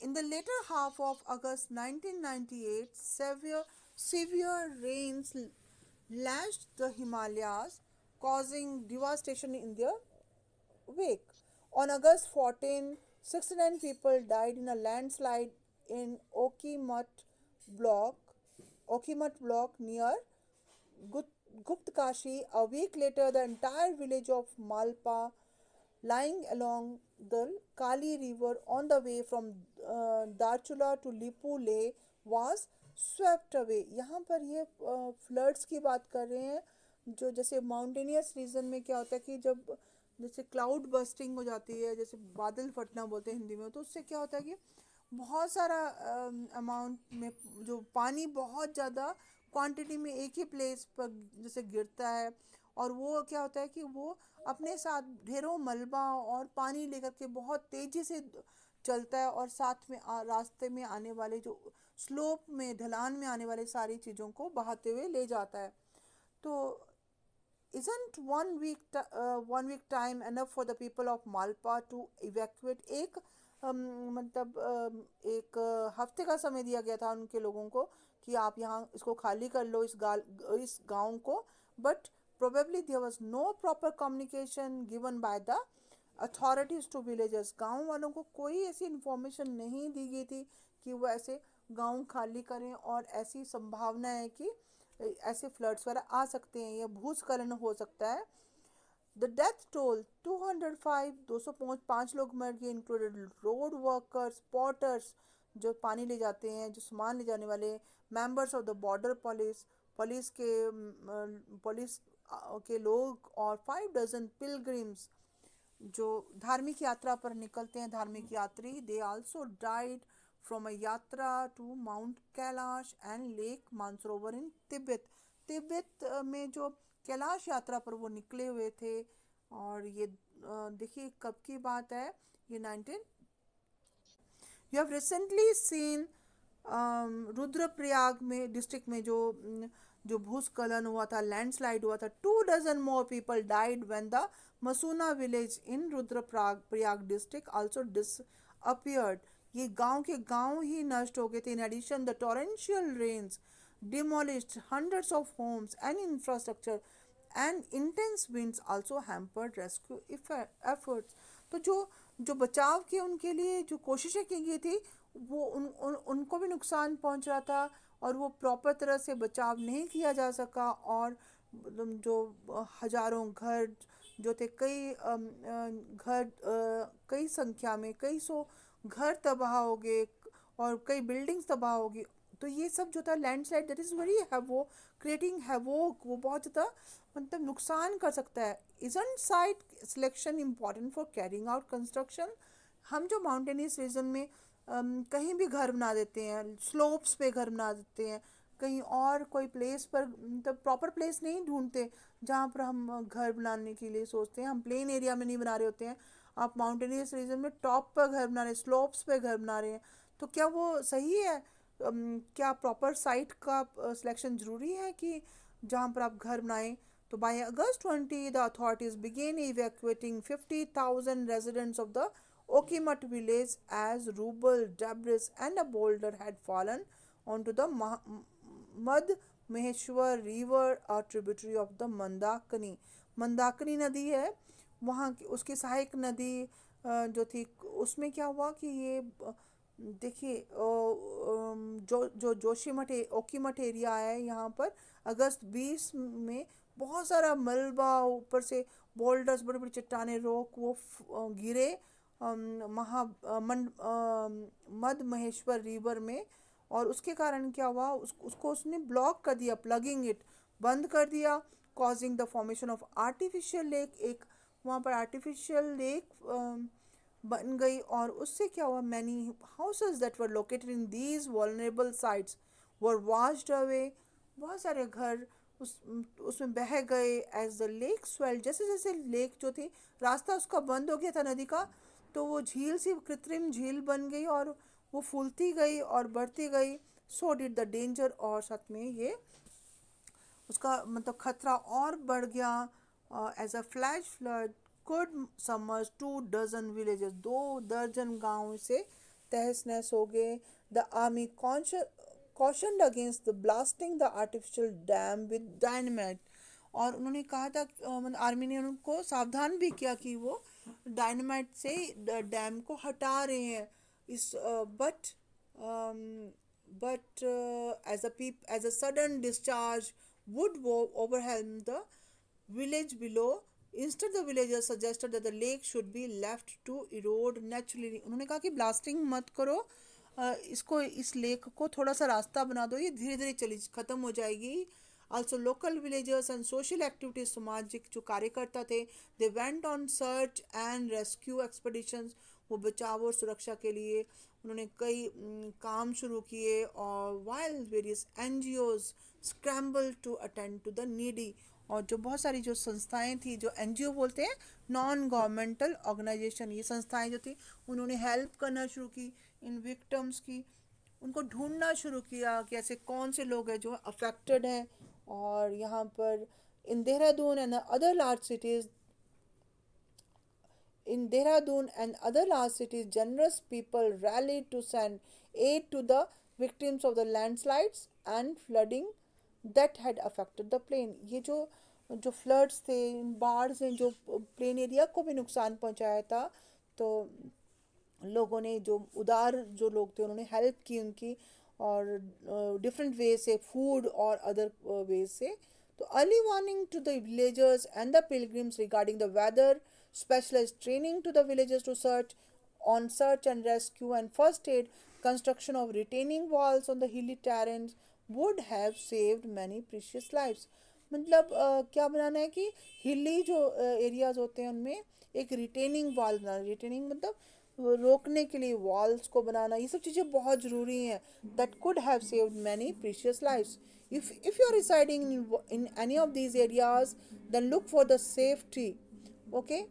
In the later half of August 1998, severe rains lashed the Himalayas, causing devastation in their wake. On August 14, 69 people died in a landslide in block, Okimat block near Guptkashi. A week later, the entire village of Malpa, lying along the Kali River on the way from Darchula to Lipu Leh, was swept away. यहाँ पर ये floods की बात कर रहे हैं, जो जैसे माउंटेनियस रीजन में क्या होता है कि जब जैसे क्लाउड बस्टिंग हो जाती है, जैसे बादल फटना बोलते हैं हिंदी में, तो उससे क्या होता है कि बहुत सारा अमाउंट में जो पानी बहुत ज़्यादा क्वांटिटी में एक ही प्लेस पर जैसे गिरता है, और वो क्या होता है कि वो अपने साथ ढेरों मलबा और पानी लेकर के बहुत तेज़ी से चलता है, और साथ में रास्ते में आने वाले जो स्लोप में ढलान में आने वाले सारी चीज़ों को बहाते हुए ले जाता है. तो isn't 1 week time enough for the people of Malpa to evacuate? एक मतलब एक हफ्ते का समय दिया गया था उनके लोगों को कि आप यहाँ इसको खाली कर लो, इस गांव को. But probably there was no proper communication given by the authorities to villagers. गांव वालों को कोई ऐसी इंफॉर्मेशन नहीं दी गई थी कि वो ऐसे गांव खाली करें, और ऐसी संभावना है कि ऐसे फ्लड्स वगैरह आ सकते हैं या भूस्खलन हो सकता है. द डेथ टोल 205, 205 लोग मर गए, इंक्लूडेड रोड वर्कर्स, पॉटर्स जो पानी ले जाते हैं, जो सामान ले जाने वाले, members of the border police, police के लोग, और 5 डजन पिलग्रिम्स जो धार्मिक यात्रा पर निकलते हैं, धार्मिक यात्री. They also died from a yatra to Mount Kailash and Lake Mansarovar in Tibet. Tibet में जो कैलाश यात्रा पर वो निकले हुए थे, और ये देखिए कब की बात है, ये 19 you have recently seen Rudraprayag में डिस्ट्रिक्ट में जो भूस्खलन हुआ था, लैंडस्लाइड हुआ था. 2 dozen more people died when the Masuna village in Rudraprayag district also disappeared. ये गांव के गांव ही नष्ट हो गए थे. In addition the torrential rains demolished hundreds of homes and infrastructure, and intense winds also hampered rescue efforts. तो जो बचाव के उनके लिए जो कोशिशें की गई थी, वो उनको भी नुकसान पहुंच रहा था, और वो प्रॉपर तरह से बचाव नहीं किया जा सका, और जो हजारों घर जो थे, कई संख्या में कई सौ घर तबाह हो गए, और कई बिल्डिंग्स तबाह हो गई. तो ये सब जो था लैंडस्लाइड, दैट इज़ वेरी हैवो क्रिएटिंग हैवोक, वो बहुत ज़्यादा मतलब नुकसान कर सकता है. Isn't site selection important for carrying out construction? हम जो माउंटेनियस रीजन में कहीं भी घर बना देते हैं, स्लोप्स पे घर बना देते हैं, कहीं और कोई प्लेस पर मतलब प्रॉपर प्लेस नहीं ढूंढते जहाँ पर हम घर बनाने के लिए सोचते हैं. हम प्लेन एरिया में नहीं बना रहे होते हैं, आप माउंटेनियस रीजन में टॉप पर घर बना रहे हैं, स्लोप्स पे घर बना रहे हैं. तो क्या वो सही है? क्या प्रॉपर साइट का सिलेक्शन ज़रूरी है कि जहाँ पर आप घर बनाएं? तो by August 20 the authorities begin evacuating 50,000 residents of the Okimat village as rubble, debris and a boulder had fallen onto the Mad Maheshwar river, a tributary of the Mandakini. Mandakini नदी है वहाँ की, उसकी सहायक नदी जो थी, उसमें क्या हुआ कि ये देखिए जो जोशीमठ ओकीमठ एरिया है, यहाँ पर अगस्त 20 में बहुत सारा मलबा, ऊपर से बोल्डर्स, बड़ी बड़ी चट्टाने, रोक वो गिरे मद महेश्वर रिवर में. और उसके कारण क्या हुआ, उसको उसने ब्लॉक कर दिया, प्लगिंग इट, बंद कर दिया, causing the formation of artificial lake. एक वहाँ पर आर्टिफिशियल लेक बन गई, और उससे क्या हुआ, many houses that were located in these vulnerable sites were washed away. बहुत सारे घर उसमें बह गए. एज द लेक स्वेल, जैसे जैसे लेक जो थी, रास्ता उसका बंद हो गया था नदी का, तो वो झील सी कृत्रिम झील बन गई, और वो फूलती गई और बढ़ती गई. सो डिड द डेंजर, और साथ में ये उसका मतलब खतरा और बढ़ गया. As a flash flood could submerge 2 dozen villages. 2 दर्जन गांव से तहस नहस हो गए. The army cautioned against the blasting the artificial dam with dynamite. और उन्होंने कहा था मतलब आर्मी ने उनको सावधान भी किया कि वो डायनामाइट से डैम को हटा रहे हैं. इस but as a sudden discharge would overwhelm the village below. Instead, the villagers suggested that the lake should be left to erode naturally. उन्होंने कहा कि ब्लास्टिंग मत करो, इसको इस लेक को थोड़ा सा रास्ता बना दो, ये धीरे धीरे चली खत्म हो जाएगी. Also, local villagers and social activities, सामाजिक जो कार्यकर्ता थे, they went on search and rescue expeditions. वो बचाव और सुरक्षा के लिए उन्होंने कई काम शुरू किए. और while various NGOs scrambled to attend to the needy. और जो बहुत सारी जो संस्थाएं थी, जो NGO बोलते हैं, नॉन गवर्नमेंटल ऑर्गेनाइजेशन, ये संस्थाएं जो थी उन्होंने हेल्प करना शुरू की इन विक्टिम्स की. उनको ढूंढना शुरू किया कि ऐसे कौन से लोग हैं जो अफेक्टेड हैं. और यहाँ पर in Dehradun and other large cities In Dehradun and other large cities, generous people rallied to send aid to the victims of the landslides and flooding that had affected the plain. ये जो floods थे, बाढ़ से जो plain area को भी नुकसान पहुंचाया था, तो लोगों ने जो उदार जो लोग थे उन्होंने हेल्प की उनकी, और डिफरेंट वे से, फूड और अदर वे से. तो early warning to the villagers and the pilgrims regarding the weather, specialized training to the villagers to search and rescue and first aid, construction of retaining walls on the hilly terrains would have saved many precious lives. मतलब क्या बनाना है कि हिली जो areas होते हैं उनमें एक रिटेनिंग वॉल बनाना. रिटेनिंग मतलब रोकने के लिए वॉल्स को बनाना. ये सब चीज़ें बहुत ज़रूरी हैं. That could have saved many precious lifes. if you are residing in any of these areas, then look for the safety. Okay,